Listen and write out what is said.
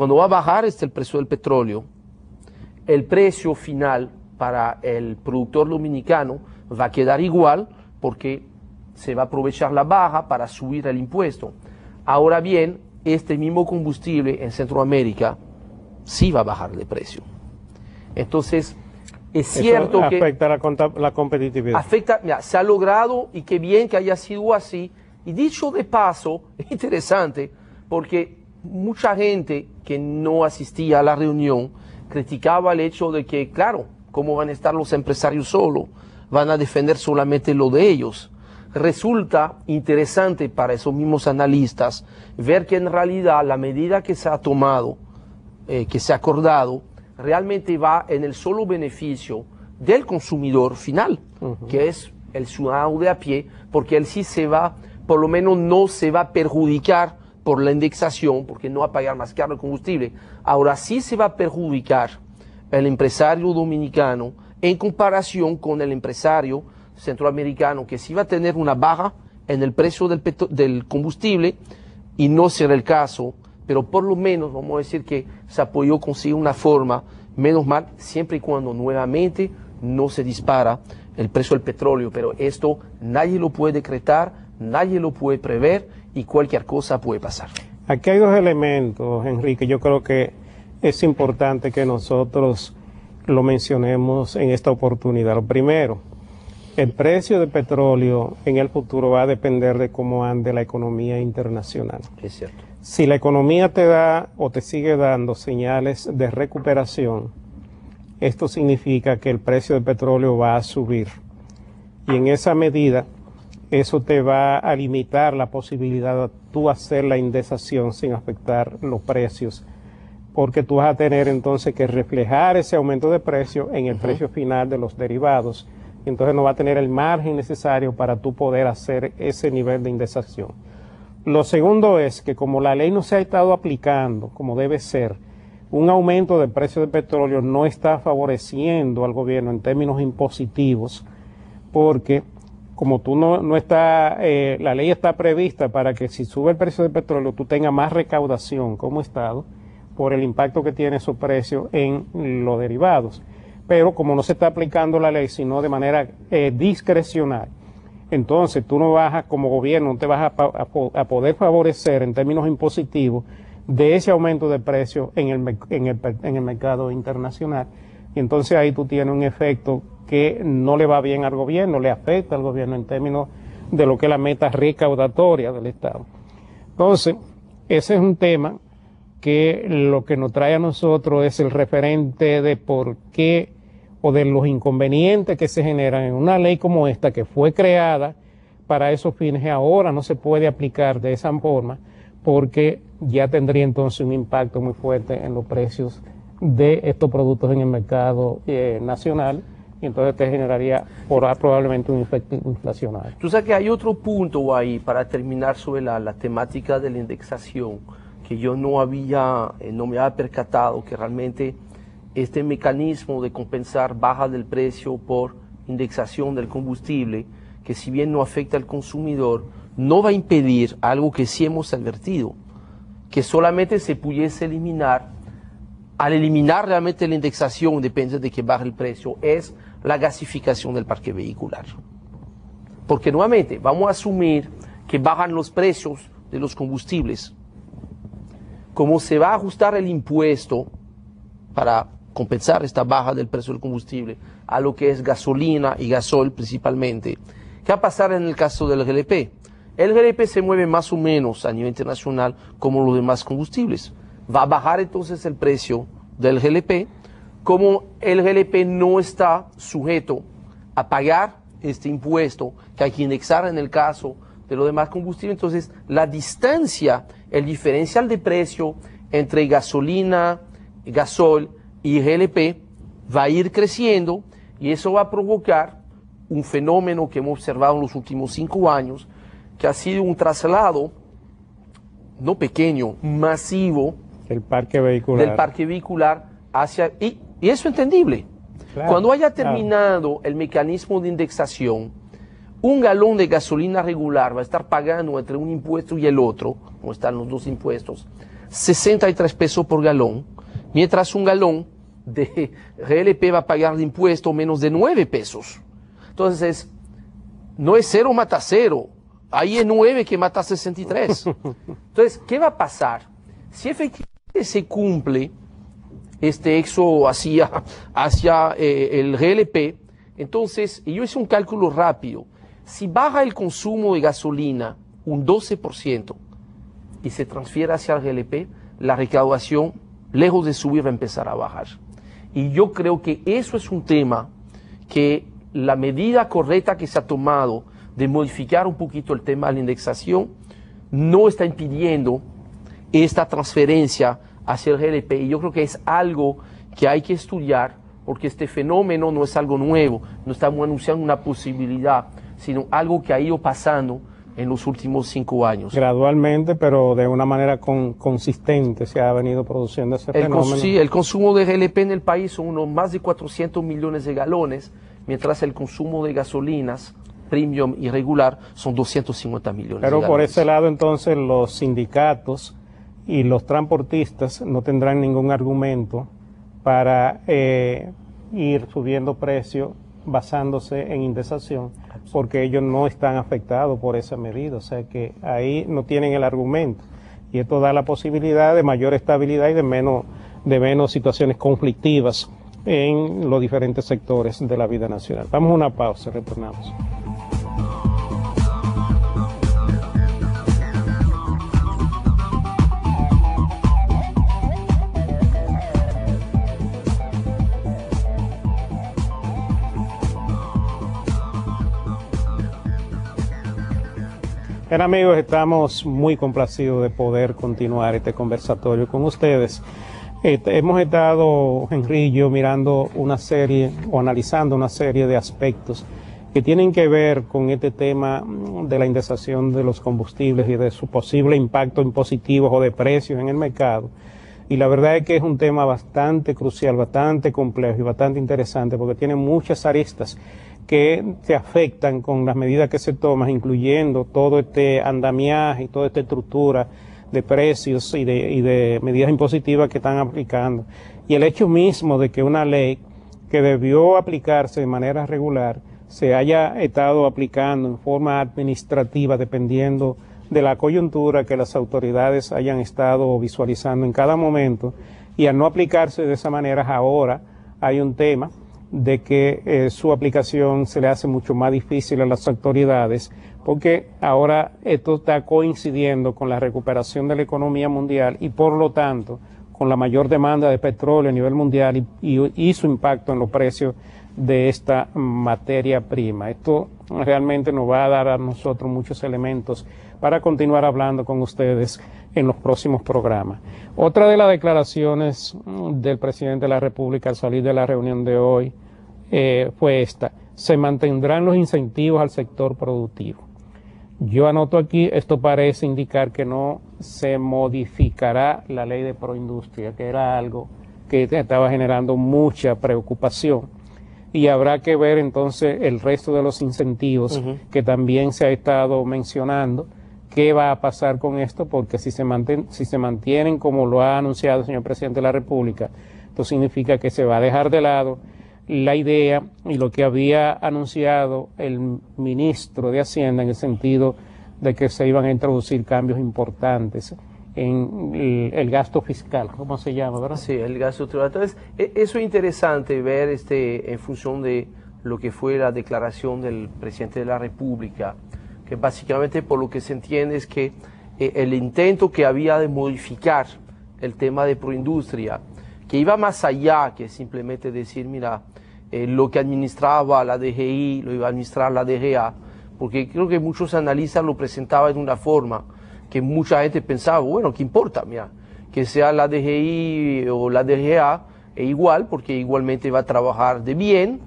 Cuando va a bajar el precio del petróleo, el precio final para el productor dominicano va a quedar igual porque se va a aprovechar la baja para subir el impuesto. Ahora bien, este mismo combustible en Centroamérica sí va a bajar de precio. Entonces, es cierto que afecta la competitividad. Afecta, mira, se ha logrado y qué bien que haya sido así. Y dicho de paso, es interesante porque mucha gente que no asistía a la reunión criticaba el hecho de que, claro, ¿cómo van a estar los empresarios solos? Van a defender solamente lo de ellos. Resulta interesante para esos mismos analistas ver que en realidad la medida que se ha tomado, que se ha acordado, realmente va en el solo beneficio del consumidor final, que es el ciudadano de a pie, porque él sí se va, por lo menos no se va a perjudicar por la indexación, porque no va a pagar más caro el combustible. Ahora sí se va a perjudicar el empresario dominicano en comparación con el empresario centroamericano, que sí va a tener una baja en el precio del combustible, y no será el caso, pero por lo menos vamos a decir que se apoyó conseguir una forma, menos mal, siempre y cuando nuevamente no se dispara el precio del petróleo, pero esto nadie lo puede decretar, nadie lo puede prever y cualquier cosa puede pasar. Aquí hay dos elementos, Enrique, yo creo que es importante que nosotros lo mencionemos en esta oportunidad. Lo primero, el precio del petróleo en el futuro va a depender de cómo ande la economía internacional. Es cierto. Si la economía te da o te sigue dando señales de recuperación, esto significa que el precio del petróleo va a subir. Y en esa medida, eso te va a limitar la posibilidad de tú hacer la indexación sin afectar los precios, porque tú vas a tener entonces que reflejar ese aumento de precio en el precio final de los derivados. Entonces no va a tener el margen necesario para tú poder hacer ese nivel de indexación. Lo segundo es que como la ley no se ha estado aplicando como debe ser, un aumento del precio del petróleo no está favoreciendo al gobierno en términos impositivos, porque como tú no está, la ley está prevista para que si sube el precio del petróleo tú tengas más recaudación como Estado por el impacto que tiene su precio en los derivados. Pero como no se está aplicando la ley, sino de manera discrecional, entonces tú no vas como gobierno, no te vas a poder favorecer en términos impositivos de ese aumento de precio en el mercado internacional. Y entonces ahí tú tienes un efecto que no le va bien al gobierno, le afecta al gobierno en términos de lo que es la meta recaudatoria del Estado. Entonces, ese es un tema que lo que nos trae a nosotros es el referente de por qué o de los inconvenientes que se generan en una ley como esta que fue creada para esos fines y ahora no se puede aplicar de esa forma porque ya tendría entonces un impacto muy fuerte en los precios de estos productos en el mercado nacional y entonces te generaría probablemente un efecto inflacionario. Tú sabes que hay otro punto ahí para terminar sobre la temática de la indexación que yo no me había percatado que realmente este mecanismo de compensar baja del precio por indexación del combustible, que si bien no afecta al consumidor, no va a impedir algo que sí hemos advertido, que solamente se pudiese eliminar, al eliminar realmente la indexación, depende de que baje el precio, es la gasificación del parque vehicular. Porque nuevamente vamos a asumir que bajan los precios de los combustibles. Como se va a ajustar el impuesto para compensar esta baja del precio del combustible a lo que es gasolina y gasol principalmente, ¿qué va a pasar en el caso del GLP? El GLP se mueve más o menos a nivel internacional como los demás combustibles. Va a bajar entonces el precio del GLP, como el GLP no está sujeto a pagar este impuesto que hay que indexar en el caso de los demás combustibles, entonces la distancia, el diferencial de precio entre gasolina, gasol y GLP va a ir creciendo y eso va a provocar un fenómeno que hemos observado en los últimos 5 años, que ha sido un traslado, no pequeño, masivo, del parque vehicular hacia... Y eso es entendible. Claro, cuando haya terminado el mecanismo de indexación, un galón de gasolina regular va a estar pagando entre un impuesto y el otro, como están los dos impuestos, 63 pesos por galón, mientras un galón de GLP va a pagar de impuesto menos de 9 pesos. Entonces, no es 0 mata 0, ahí es 9 que mata 63. Entonces, ¿qué va a pasar? Si efectivamente se cumple este éxodo hacia el GLP, entonces, yo hice un cálculo rápido, si baja el consumo de gasolina un 12% y se transfiere hacia el GLP, la recaudación, lejos de subir, va a empezar a bajar. Y yo creo que eso es un tema que la medida correcta que se ha tomado de modificar un poquito el tema de la indexación no está impidiendo esta transferencia hacia el GLP. Y yo creo que es algo que hay que estudiar, porque este fenómeno no es algo nuevo, no estamos anunciando una posibilidad, sino algo que ha ido pasando en los últimos 5 años. Gradualmente, pero de una manera consistente se ha venido produciendo ese fenómeno. Sí, el consumo de GLP en el país son unos más de 400 millones de galones, mientras el consumo de gasolinas premium y regular son 250 millones de galones. Pero por ese lado, entonces, los sindicatos y los transportistas no tendrán ningún argumento para ir subiendo precios basándose en indexación, porque ellos no están afectados por esa medida, o sea que ahí no tienen el argumento, y esto da la posibilidad de mayor estabilidad y de menos situaciones conflictivas en los diferentes sectores de la vida nacional. Vamos a una pausa, retornamos. Bien, amigos, estamos muy complacidos de poder continuar este conversatorio con ustedes. Hemos estado, Henry y yo, mirando una serie o analizando una serie de aspectos que tienen que ver con este tema de la indexación de los combustibles y de su posible impacto impositivo o de precios en el mercado. Y la verdad es que es un tema bastante crucial, bastante complejo y bastante interesante, porque tiene muchas aristas que se afectan con las medidas que se toman, incluyendo todo este andamiaje y toda esta estructura de precios y de medidas impositivas que están aplicando. Y el hecho mismo de que una ley que debió aplicarse de manera regular se haya estado aplicando en forma administrativa dependiendo de la coyuntura que las autoridades hayan estado visualizando en cada momento, y al no aplicarse de esa manera ahora hay un tema de que su aplicación se le hace mucho más difícil a las autoridades, porque ahora esto está coincidiendo con la recuperación de la economía mundial y por lo tanto con la mayor demanda de petróleo a nivel mundial y su impacto en los precios de esta materia prima. Esto realmente nos va a dar a nosotros muchos elementos para continuar hablando con ustedes en los próximos programas. Otra de las declaraciones del presidente de la República al salir de la reunión de hoy fue esta: se mantendrán los incentivos al sector productivo. Yo anoto aquí, esto parece indicar que no se modificará la ley de proindustria, que era algo que estaba generando mucha preocupación. Y habrá que ver entonces el resto de los incentivos que también se ha estado mencionando. ¿Qué va a pasar con esto? Porque si se mantienen como lo ha anunciado el señor presidente de la República, esto significa que se va a dejar de lado la idea y lo que había anunciado el ministro de Hacienda en el sentido de que se iban a introducir cambios importantes en el gasto fiscal, ¿cómo se llama, verdad? Sí, el gasto tributario. Entonces, eso es interesante ver en función de lo que fue la declaración del presidente de la República, que básicamente por lo que se entiende es que el intento que había de modificar el tema de proindustria, que iba más allá que simplemente decir, mira, lo que administraba la DGI lo iba a administrar la DGA, porque creo que muchos analistas lo presentaban de una forma que mucha gente pensaba, bueno, ¿qué importa? Mira, que sea la DGI o la DGA, es igual, porque igualmente va a trabajar de bien,